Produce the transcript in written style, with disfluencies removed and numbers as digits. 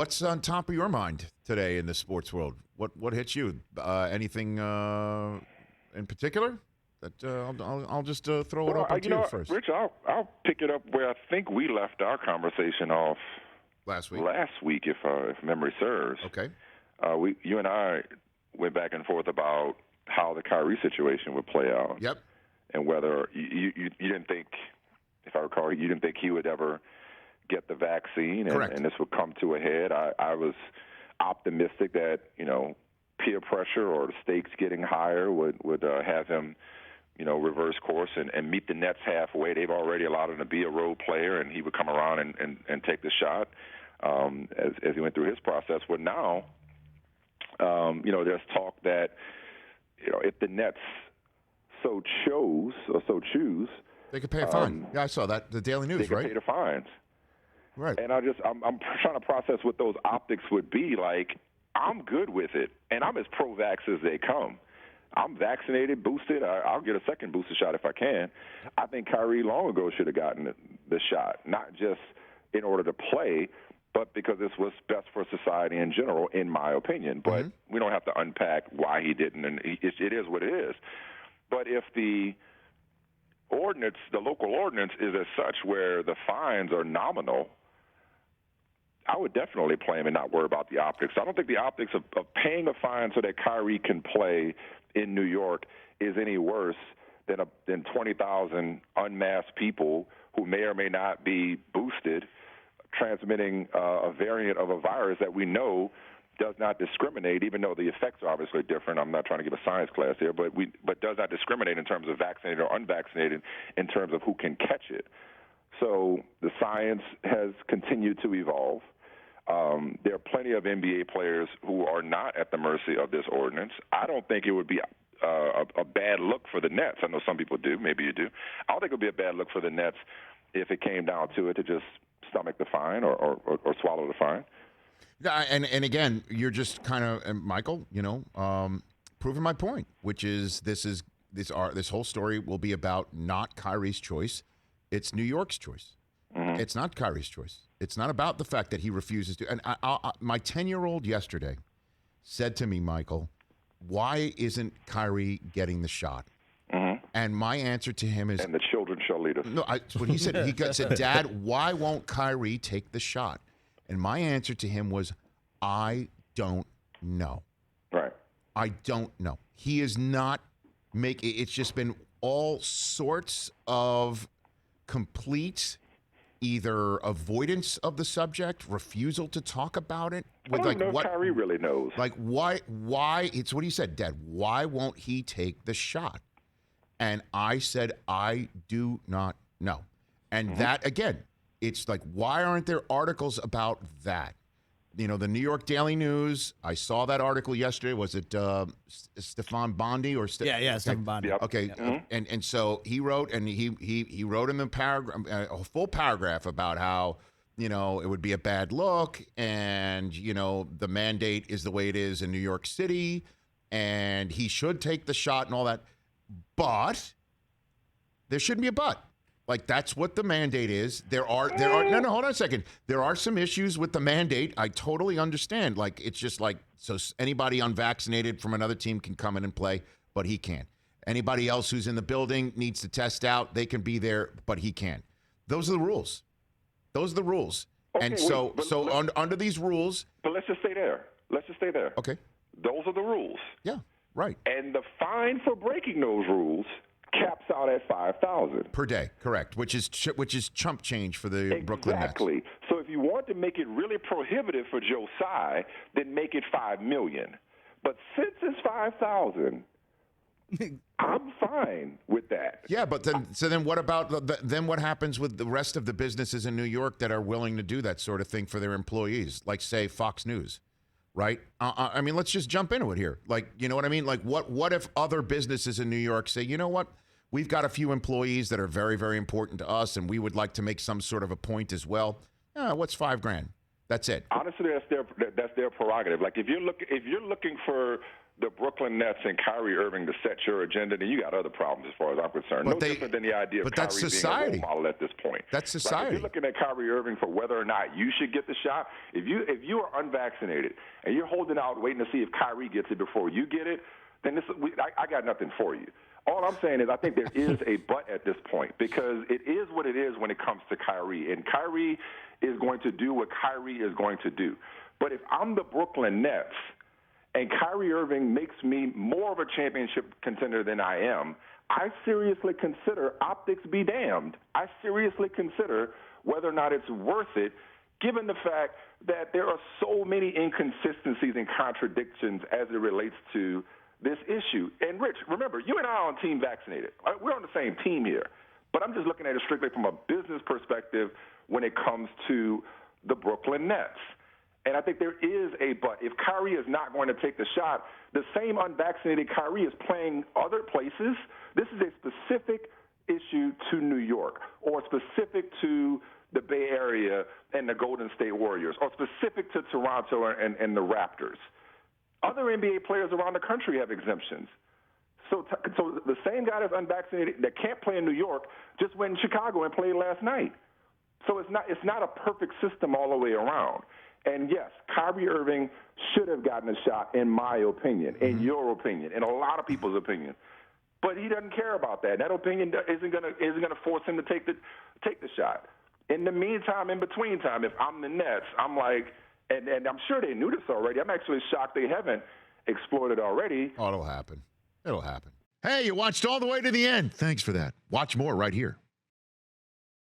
What's on top of your mind today in the sports world? What hits you? Anything in particular? That I'll just throw it open to you first. Rich, I'll pick it up where I think we left our conversation off last week, if memory serves. Okay. You and I went back and forth about how the Kyrie situation would play out. Yep. And whether you didn't think, if I recall, you didn't think he would ever get the vaccine and this would come to a head. I was optimistic that, peer pressure or the stakes getting higher would have him, reverse course and meet the Nets halfway. They've already allowed him to be a role player, and he would come around and take the shot as he went through his process. Well, now, there's talk that, if the Nets so choose, they could pay a fine. Yeah, I saw that. The Daily News, they right? They could pay the fines. Right. And I'm trying to process what those optics would be. Like, I'm good with it, and I'm as pro-vax as they come. I'm vaccinated, boosted. I'll get a second booster shot if I can. I think Kyrie long ago should have gotten the shot, not just in order to play, but because this was best for society in general, in my opinion. But we don't have to unpack why he didn't, and it is what it is. But if the ordinance, the local ordinance, is as such where the fines are nominal, I would definitely play him and not worry about the optics. I don't think the optics of paying a fine so that Kyrie can play in New York is any worse than 20,000 unmasked people who may or may not be boosted, transmitting a variant of a virus that we know does not discriminate, even though the effects are obviously different. I'm not trying to give a science class here, but does not discriminate in terms of vaccinated or unvaccinated in terms of who can catch it. So the science has continued to evolve. There are plenty of NBA players who are not at the mercy of this ordinance. I don't think it would be a bad look for the Nets. I know some people do. Maybe you do. I don't think it would be a bad look for the Nets if it came down to it to just stomach the fine or swallow the fine. And again, you're just kind of, Michael, proving my point, which is this whole story will be about not Kyrie's choice. It's New York's choice. It's not Kyrie's choice. It's not about the fact that he refuses to. And my 10-year-old yesterday said to me, Michael, why isn't Kyrie getting the shot? And my answer to him is... And the children shall lead us. No, that's what he said. He said, Dad, why won't Kyrie take the shot? And my answer to him was, I don't know. Right. I don't know. He is not making... It's just been all sorts of complete... either avoidance of the subject, refusal to talk about it. With I don't know if Kyrie really knows. Like, why, it's what he said, Dad, why won't he take the shot? And I said, I do not know. And that, again, it's like, why aren't there articles about that? The New York Daily News, I saw that article yesterday. Was it Stefan Bondi or Stefan Bondi. Yep. Okay, and so he wrote, and he wrote in the paragraph a full paragraph about how it would be a bad look, and the mandate is the way it is in New York City, and he should take the shot and all that, but there shouldn't be a but. Like, that's what the mandate is. There are no, hold on a second. There are some issues with the mandate. I totally understand. Like, it's just like, so anybody unvaccinated from another team can come in and play, but he can't. Anybody else who's in the building needs to test out. They can be there, but he can't. Those are the rules. Okay, and so under these rules. But let's just stay there. Okay. Those are the rules. Yeah, right. And the fine for breaking those rules caps out at $5,000 per day, correct? Which is chump change for the Brooklyn Nets. Exactly. So if you want to make it really prohibitive for Joe Tsai, then make it $5 million. But since it's $5,000, I'm fine with that. Yeah, but then what about then what happens with the rest of the businesses in New York that are willing to do that sort of thing for their employees, like say Fox News? Right? I mean, let's just jump into it here. Like, you know what I mean? Like, what if other businesses in New York say, you know what? We've got a few employees that are very, very important to us, and we would like to make some sort of a point as well. What's $5,000? That's it. Honestly, that's their prerogative. Like, if you're looking for the Brooklyn Nets and Kyrie Irving to set your agenda, then you got other problems as far as I'm concerned. But different than the idea of that's Kyrie society. being a role model at this point. That's society. Like if you're looking at Kyrie Irving for whether or not you should get the shot, if you are unvaccinated and you're holding out waiting to see if Kyrie gets it before you get it, then I got nothing for you. All I'm saying is I think there is a but at this point because it is what it is when it comes to Kyrie. And Kyrie is going to do what Kyrie is going to do. But if I'm the Brooklyn Nets and Kyrie Irving makes me more of a championship contender than I am, I seriously consider optics be damned. I seriously consider whether or not it's worth it, given the fact that there are so many inconsistencies and contradictions as it relates to this issue. And, Rich, remember, you and I are on Team Vaccinated. We're on the same team here. But I'm just looking at it strictly from a business perspective when it comes to the Brooklyn Nets. And I think there is a but. If Kyrie is not going to take the shot, the same unvaccinated Kyrie is playing other places. This is a specific issue to New York or specific to the Bay Area and the Golden State Warriors or specific to Toronto and the Raptors. Other NBA players around the country have exemptions. So the same guy that's unvaccinated that can't play in New York just went in Chicago and played last night. So it's not a perfect system all the way around. And, yes, Kyrie Irving should have gotten a shot, in my opinion, in your opinion, in a lot of people's opinion. But he doesn't care about that. That opinion isn't gonna force him to take the shot. In the meantime, in between time, if I'm the Nets, I'm like, and I'm sure they knew this already. I'm actually shocked they haven't explored it already. Oh, it'll happen. It'll happen. Hey, you watched all the way to the end. Thanks for that. Watch more right here.